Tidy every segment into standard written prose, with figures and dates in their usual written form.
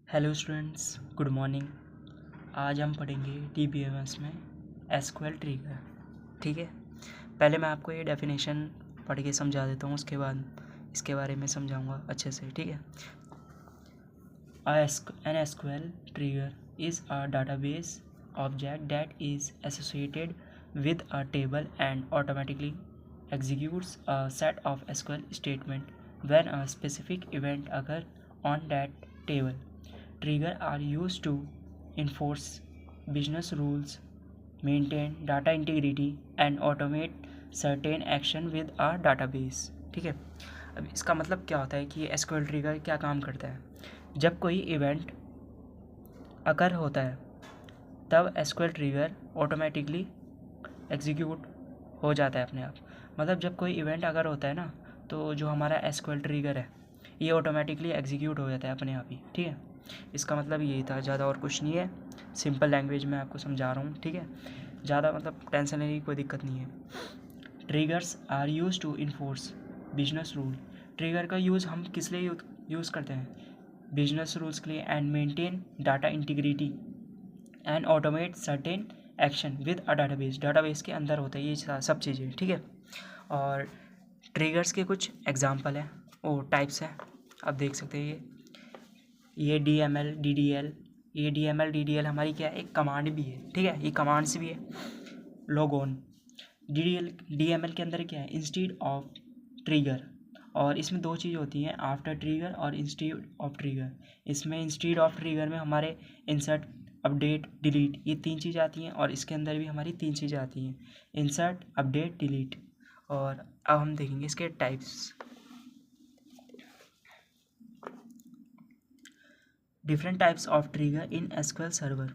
Hello students, good morning. आज हम पढ़ेंगे DBMS में एसक्यूएल ट्रिगर। ठीक है, पहले मैं आपको ये डेफिनेशन पढ़ के समझा देता हूँ, उसके बाद इसके बारे में समझाऊंगा अच्छे से। ठीक है, an SQL trigger is a database object that is associated with a table and automatically executes a set of SQL statement when a specific event occurs on that table. Triggers are used to enforce business rules, maintain data integrity, and automate certain action with a database. ठीक है, अब इसका मतलब क्या होता है कि SQL trigger क्या काम करता है। जब कोई इवेंट अकर होता है तब SQL ट्रिगर ऑटोमेटिकली एग्जीक्यूट हो जाता है अपने आप। मतलब जब कोई इवेंट अगर होता है ना, तो जो हमारा एसक्यूएल ट्रिगर है ये ऑटोमेटिकली एग्जीक्यूट हो जाता है अपने आप ही। ठीक है, इसका मतलब यही था, ज़्यादा और कुछ नहीं है। सिंपल लैंग्वेज में आपको समझा रहा हूँ। ठीक है, ज़्यादा मतलब टेंशन लेने की कोई दिक्कत नहीं है। Triggers are use to enforce business rule. Trigger का यूज़ हम किस लिए यूज़ करते हैं? बिजनेस रूल्स के लिए, and maintain data integrity and automate certain action with a database के अंदर होता है ये सब चीज़ें। ठीक है, और ट्रिगर्स के कुछ एग्जांपल हैं, वो टाइप्स हैं, आप देख सकते हैं। ये DML DDL, ये DML DDL हमारी क्या है, एक कमांड भी है। ठीक है, ये कमांड्स भी है। लॉगऑन DML के अंदर क्या है, इंस्टीड ऑफ ट्रिगर, और इसमें दो चीज़ होती हैं, आफ्टर ट्रिगर और इंस्टीड ऑफ ट्रिगर। इसमें इंस्टीड ऑफ ट्रिगर में हमारे इंसर्ट, अपडेट, डिलीट, ये तीन चीज़ आती हैं, और इसके अंदर भी हमारी तीन चीज़ें आती हैं, इंसर्ट, अपडेट, डिलीट। और अब हम देखेंगे इसके types. Different types of trigger in SQL server.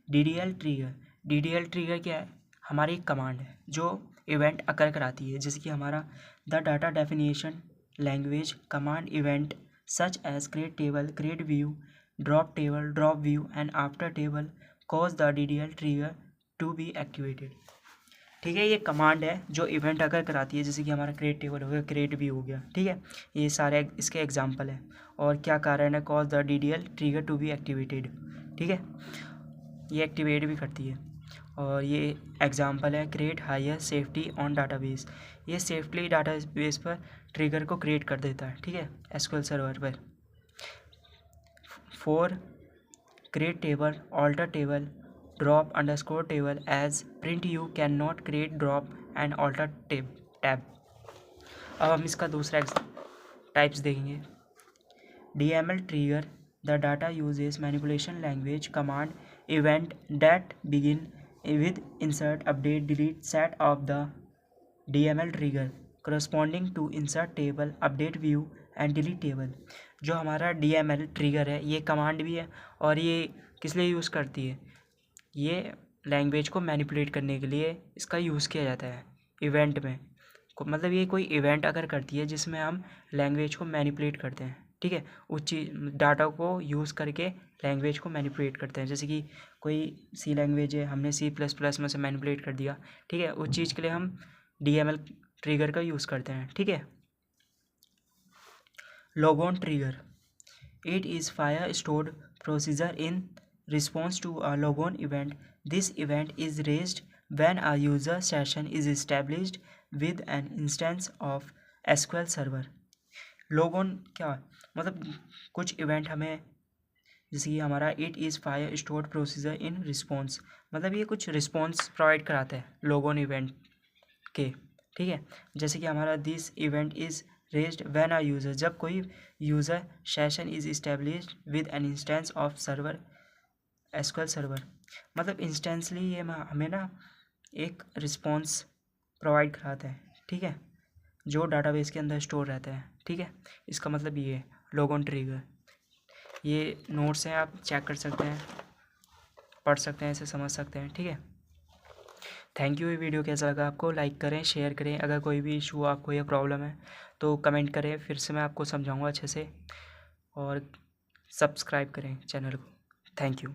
DDL trigger, DDL trigger क्या है, हमारी एक कमांड है जो इवेंट अकर कराती है, जैसे कि हमारा the data definition language command event such as create table, create view, drop table, drop view and after table cause the DDL trigger to be activated. ठीक है, ये कमांड है जो इवेंट अगर कराती है, जैसे कि हमारा क्रिएट टेबल हो गया, क्रिएट व्यू हो गया। ठीक है, ये सारे इसके एग्जांपल है, और क्या कारण है, cause the DDL trigger to be activated. ठीक है, ये एक्टिवेट भी करती है। और ये एग्जांपल है, create hire safety on database, ये सेफ्टी डाटाबेस पर ट्रिगर को क्रिएट कर देता है। ठीक है, एसक्यूएल सर्वर पर। For create table, alter table, drop underscore table as print, you can not create drop and alter tab. अब हम इसका दूसरा टाइप्स देखेंगे। DML trigger, the data uses manipulation language command event that begin with insert, update, delete set of the DML trigger corresponding to insert table, update view and delete table। जो हमारा DML trigger है ये command भी है, और ये किस लिए यूज़ करती है, ये लैंग्वेज को मैनिपुलेट करने के लिए इसका यूज़ किया जाता है इवेंट में। मतलब ये कोई इवेंट अगर करती है जिसमें हम लैंग्वेज को मैनिपुलेट करते हैं। ठीक है, उस चीज़ डाटा को यूज़ करके लैंग्वेज को मैनिपुलेट करते हैं, जैसे कि कोई सी लैंग्वेज है, हमने C++ में से मैनिपुलेट कर दिया। ठीक है, उस चीज़ के लिए हम DML ट्रिगर का यूज़ करते हैं। ठीक है, logon trigger, it is fire stored procedure in response to a logon event. This event is raised when a user session is established with an instance of SQL server। Log on क्या मतलब, कुछ event हमें, जैसे कि हमारा it is fire stored procedure in response, मतलब ये कुछ रिस्पॉन्स प्रोवाइड कराता है लॉगऑन इवेंट के। ठीक है, जैसे कि हमारा this event is raised when a user, जब कोई user session is established with an instance of server SQL server. मतलब इंस्टेंसली ये हमें ना एक रिस्पॉन्स प्रोवाइड कराता है। ठीक है, जो डाटाबेस के अंदर स्टोर रहता है। ठीक है, इसका मतलब ये है लॉगऑन ट्रिगर। ये नोट्स हैं, आप चेक कर सकते हैं, पढ़ सकते हैं, इसे समझ सकते हैं। ठीक है, थैंक यू। ये वीडियो कैसा लगा आपको, लाइक करें, शेयर करें। अगर कोई भी इशू आपको या प्रॉब्लम है तो कमेंट करें, फिर से मैं आपको समझाऊंगा अच्छे से। और सब्सक्राइब करें चैनल को। Thank you.